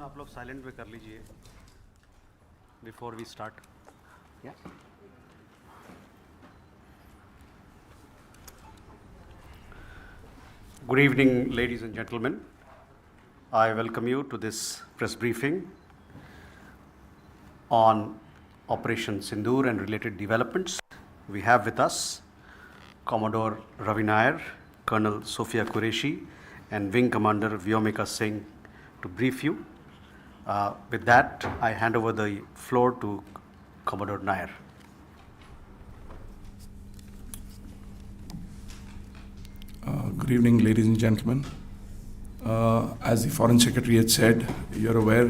Phone आप लोग silent पे कर लीजिए before we start. Good evening, ladies and gentlemen. I welcome you to this press briefing on Operation Sindoor and related developments. We have with us Commodore Ravi Nair, Colonel Sophia Qureshi, and Wing Commander Vyomika Singh to brief you. With that, I hand over the floor to Commodore Nair. Good evening, ladies and gentlemen. As the Foreign Secretary had said, you're aware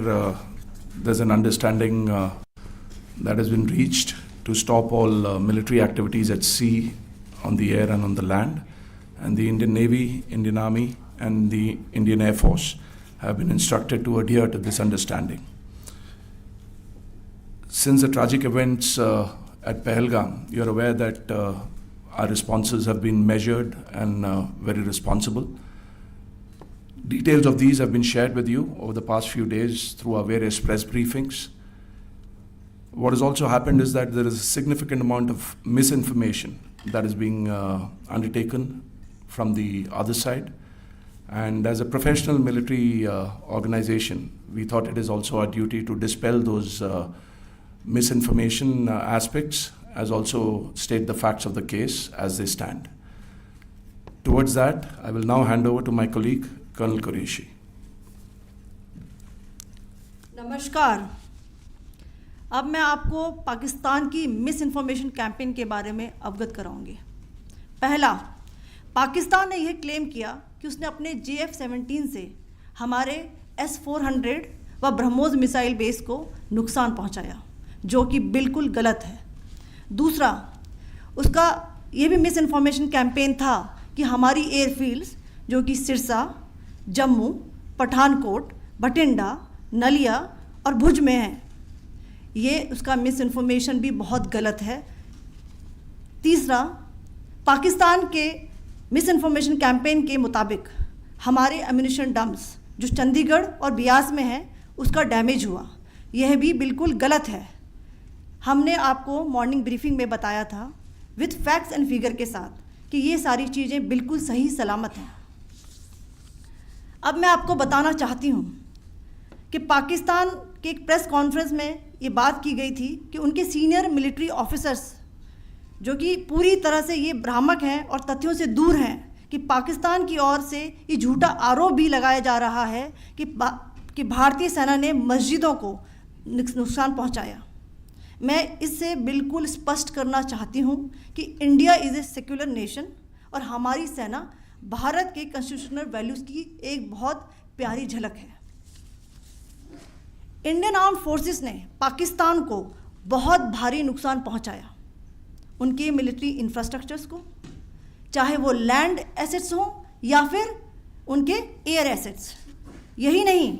there's an understanding that has been reached to stop all military activities at sea, on the air and on the land. And the Indian Navy, Indian Army and the Indian Air Force have been instructed to adhere to this understanding. Since the tragic events at Pahalgam, you're aware that our responses have been measured and very responsible. Details of these have been shared with you over the past few days through our various press briefings. What has also happened is that there is a significant amount of misinformation that is being undertaken from the other side. And as a professional military organization, we thought it is also our duty to dispel those misinformation aspects, as also state the facts of the case as they stand. Towards that, I will now hand over to my colleague, Colonel Qureshi. नमस्कार. अब मैं आपको पाकिस्तान की miss information campaign के बारे में अवगत कराऊंगी. पहला, पाकिस्तान ने यह क्लेम किया कि उसने अपने JF-17 से हमारे S-400 व ब्रह्मोस मिसाइल बेस को नुकसान पहुंचाया, जो कि बिल्कुल गलत है. दूसरा, उसका ये भी मिस इन्फॉर्मेशन कैंपेन था कि हमारी एयरफील्ड्स जो कि सिरसा, जम्मू, पठानकोट, बठिंडा, नलिया और भुज में हैं, ये उसका मिस इन्फॉर्मेशन भी बहुत गलत है. तीसरा, पाकिस्तान के मिस इन्फॉर्मेशन कैंपेन के मुताबिक हमारे एम्यूनिशन डम्प्स जो चंडीगढ़ और बियास में हैं उसका डैमेज हुआ, यह भी बिल्कुल गलत है. हमने आपको मॉर्निंग ब्रीफिंग में बताया था विद फैक्ट्स एंड फिगर के साथ कि ये सारी चीज़ें बिल्कुल सही सलामत हैं. अब मैं आपको बताना चाहती हूँ कि पाकिस्तान के एक प्रेस कॉन्फ्रेंस में ये बात की गई थी कि उनके सीनियर मिलिट्री ऑफिसर्स जो कि पूरी तरह से ये भ्रामक हैं और तथ्यों से दूर हैं कि पाकिस्तान की ओर से ये झूठा आरोप भी लगाया जा रहा है कि भारतीय सेना ने मस्जिदों को नुकसान पहुंचाया. मैं इससे बिल्कुल स्पष्ट करना चाहती हूं कि India is a secular nation और हमारी सेना भारत के कॉन्स्टिट्यूशनल वैल्यूज़ की एक बहुत प्यारी झलक है. इंडियन आर्म्ड फोर्सेस ने पाकिस्तान को बहुत भारी नुकसान पहुंचाया, उनके मिलिट्री इंफ्रास्ट्रक्चर्स को, चाहे वो लैंड एसेट्स हों या फिर उनके एयर एसेट्स. यही नहीं,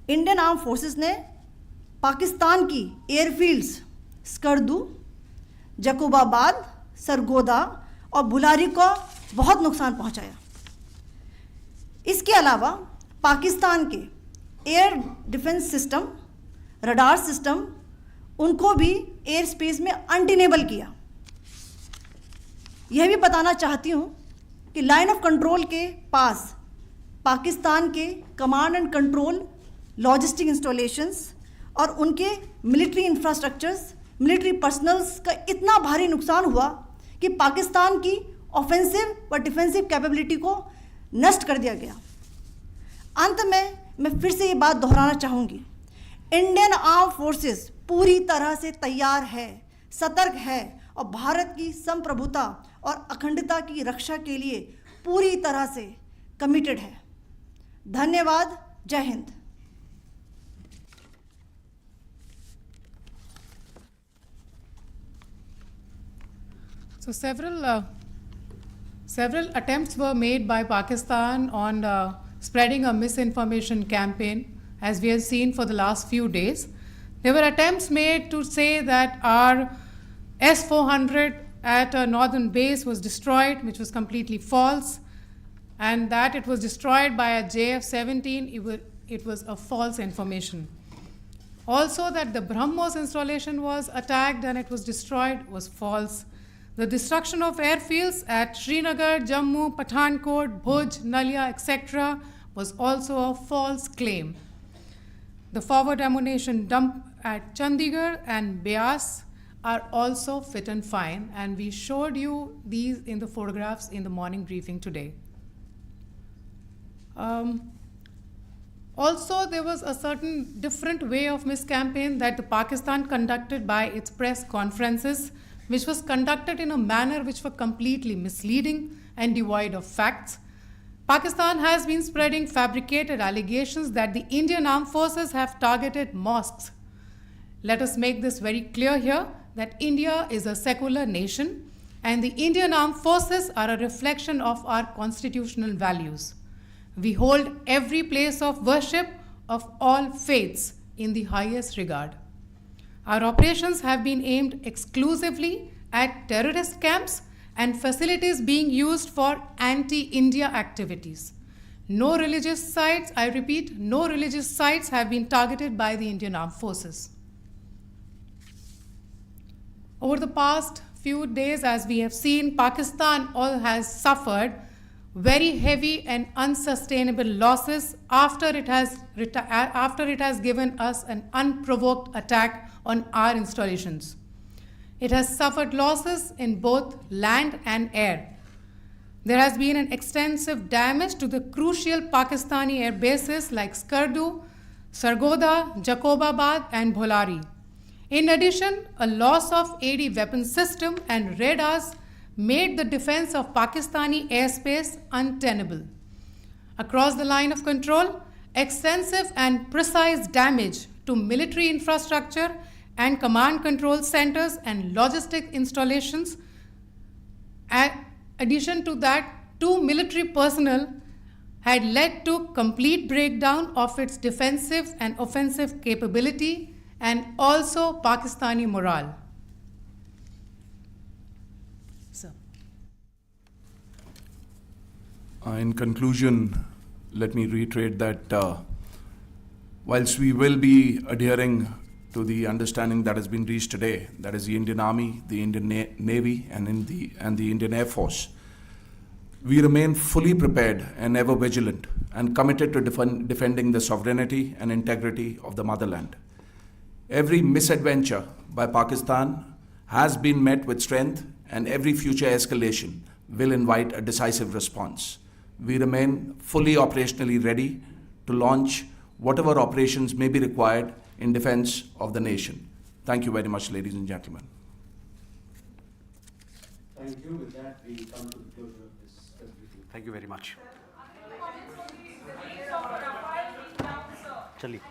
इंडियन आर्म्ड फोर्सेस ने पाकिस्तान की एयरफील्ड्स स्कर्दू, जकोबाबाद, सरगोदा और बुलारी को बहुत नुकसान पहुंचाया. इसके अलावा पाकिस्तान के air defence system, radar system, उनको भी एयर स्पेस में अनटेनेबल किया. यह भी बताना चाहती हूँ कि लाइन ऑफ कंट्रोल के पास पाकिस्तान के command and control logistic installations और उनके मिलिट्री इंफ्रास्ट्रक्चर्स, मिलिट्री पर्सनल्स का इतना भारी नुकसान हुआ कि पाकिस्तान की ऑफेंसिव व डिफेंसिव कैपेबिलिटी को नष्ट कर दिया गया. अंत में मैं फिर से ये बात दोहराना चाहूँगी, इंडियन आर्म फोर्सेस पूरी तरह से तैयार है, सतर्क है और भारत की संप्रभुता और अखंडता की रक्षा के लिए पूरी तरह से कमिटेड है. धन्यवाद. जय Hind. So several attempts were made by Pakistan on spreading a misinformation campaign, as we have seen for the last few days. There were attempts made to say that our S-400 at a northern base was destroyed, which was completely false, and that it was destroyed by a JF-17. it was a false information. Also, that the BrahMos installation was attacked and it was destroyed was false. The destruction of airfields at Srinagar, Jammu, Pathankot, Bhuj, Nalia, etc. was also a false claim. The forward ammunition dump at Chandigarh and Beas are also fit and fine, and we showed you these in the photographs in the morning briefing today. Also, there was a certain different way of miscampaign that the Pakistan conducted by its press conferences, which was conducted in a manner which were completely misleading and devoid of facts. Pakistan has been spreading fabricated allegations that the Indian Armed Forces have targeted mosques. Let us make this very clear here that India is a secular nation and the Indian Armed Forces are a reflection of our constitutional values. We hold every place of worship of all faiths in the highest regard. Our operations have been aimed exclusively at terrorist camps and facilities being used for anti-India activities. No religious sites, I repeat, no religious sites have been targeted by the Indian Armed Forces. Over the past few days, as we have seen, Pakistan has suffered very heavy and unsustainable losses after it has given us an unprovoked attack on our installations. It has suffered losses in both land and air. There has been an extensive damage to the crucial Pakistani air bases like Skardu, Sargodha, Jacobabad and Bholari. In addition, a loss of AD weapon system and radars made the defense of Pakistani airspace untenable. Across the line of control, extensive and precise damage to military infrastructure and command control centers and logistic installations. In addition to that, 2 military personnel had led to complete breakdown of its defensive and offensive capability and also Pakistani morale. In conclusion, let me reiterate that whilst we will be adhering to the understanding that has been reached today, that is the Indian Army, the Indian Navy, and the Indian Air Force, we remain fully prepared and ever vigilant and committed to defending the sovereignty and integrity of the motherland. Every misadventure by Pakistan has been met with strength, and every future escalation will invite a decisive response. We remain fully operationally ready to launch whatever operations may be required in defense of the nation. Thank you very much, ladies and gentlemen. Thank you. With that, we come to the closure of this briefing. Thank you very much. Chali.